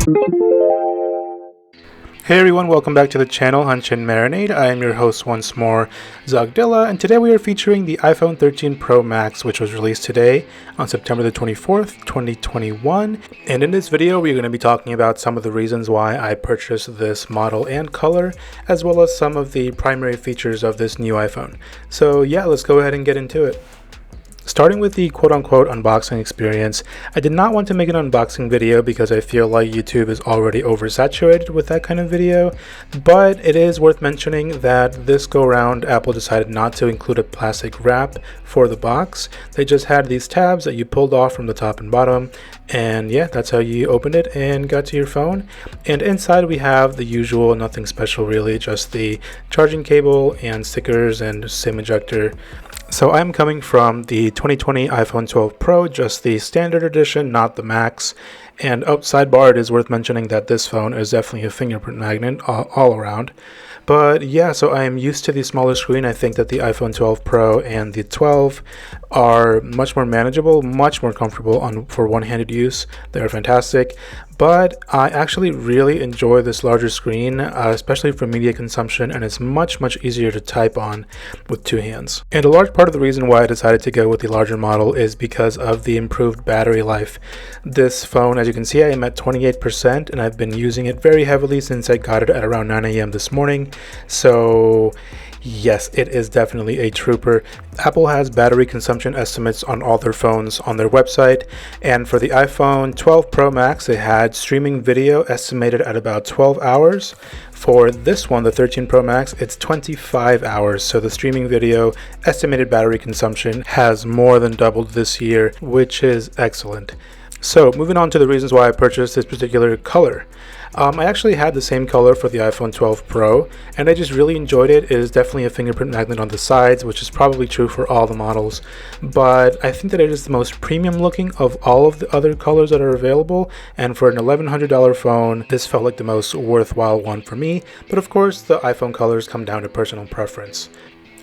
Hey everyone, welcome back to the channel Hunch and Marinade. I am your host once more, Zogdilla, and today we are featuring the iPhone 13 Pro Max, which was released today on September the 24th, 2021. And in this video, we're going to be talking about some of the reasons why I purchased this model and color, as well as some of the primary features of this new iPhone. So yeah, let's go ahead and get into it. Starting with the quote-unquote unboxing experience, I did not want to make an unboxing video because I feel like YouTube is already oversaturated with that kind of video, but it is worth mentioning that this go-around Apple decided not to include a plastic wrap for the box. They just had these tabs that you pulled off from the top and bottom, and yeah, that's how you opened it and got to your phone. And inside we have the usual, nothing special really, just the charging cable and stickers and SIM ejector. So I'm coming from the 2020 iPhone 12 Pro, just the standard edition, not the Max. And sidebar, it is worth mentioning that this phone is definitely a fingerprint magnet all around. But yeah, so I am used to the smaller screen. I think that the iPhone 12 Pro and the 12 are much more manageable, much more comfortable for one-handed use. They're fantastic. But I actually really enjoy this larger screen, especially for media consumption, and it's much easier to type on with two hands. And a large part of the reason why I decided to go with the larger model is because of the improved battery life. This phone, as you can see, I am at 28%, and I've been using it very heavily since I got it at around 9 a.m. this morning. So yes, it is definitely a trooper. Apple has battery consumption estimates on all their phones on their website, and for the iPhone 12 Pro Max, they had streaming video estimated at about 12 hours. For this one, the 13 Pro Max, it's 25 hours, so the streaming video estimated battery consumption has more than doubled this year, which is excellent. So moving on to the reasons why I purchased this particular color. I actually had the same color for the iPhone 12 Pro, and I just really enjoyed it. It is definitely a fingerprint magnet on the sides, which is probably true for all the models, but I think that it is the most premium looking of all of the other colors that are available, and for an $1,100 phone, this felt like the most worthwhile one for me. But of course, the iPhone colors come down to personal preference.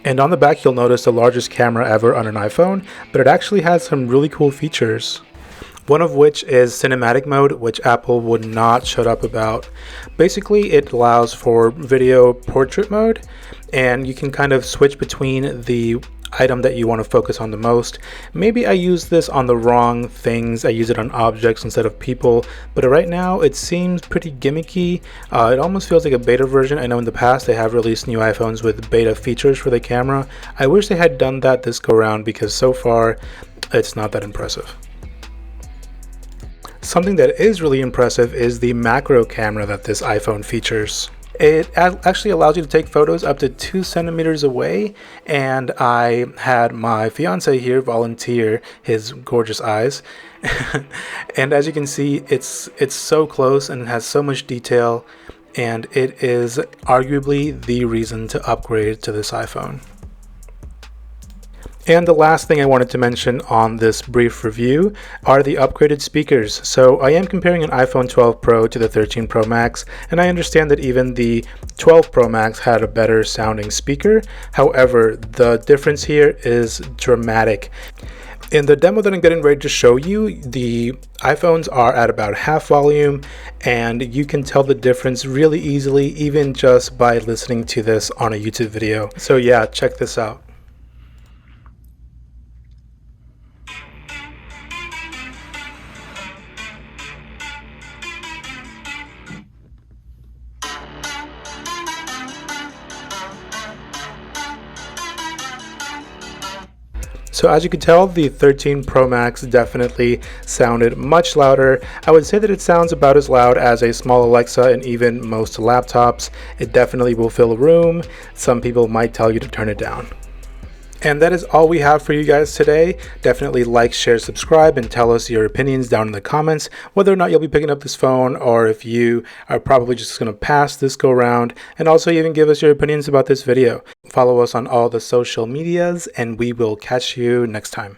And on the back, you'll notice the largest camera ever on an iPhone, but it actually has some really cool features. One of which is cinematic mode, which Apple would not shut up about. Basically, it allows for video portrait mode, and you can kind of switch between the item that you want to focus on the most. Maybe I use this on the wrong things. I use it on objects instead of people, but right now it seems pretty gimmicky. It almost feels like a beta version. I know in the past they have released new iPhones with beta features for the camera. I wish they had done that this go around because so far it's not that impressive. Something that is really impressive is the macro camera that this iPhone features. It actually allows you to take photos up to 2 centimeters away, and I had my fiance here volunteer his gorgeous eyes. And as you can see, it's so close and it has so much detail, and it is arguably the reason to upgrade to this iPhone. And the last thing I wanted to mention on this brief review are the upgraded speakers. So I am comparing an iPhone 12 Pro to the 13 Pro Max, and I understand that even the 12 Pro Max had a better sounding speaker. However, the difference here is dramatic. In the demo that I'm getting ready to show you, the iPhones are at about half volume, and you can tell the difference really easily even just by listening to this on a YouTube video. So yeah, check this out. So as you can tell, the 13 Pro Max definitely sounded much louder. I would say that it sounds about as loud as a small Alexa and even most laptops. It definitely will fill a room. Some people might tell you to turn it down. And that is all we have for you guys today. Definitely like, share, subscribe, and tell us your opinions down in the comments, whether or not you'll be picking up this phone or if you are probably just going to pass this go around, and also even give us your opinions about this video. Follow us on all the social medias, and we will catch you next time.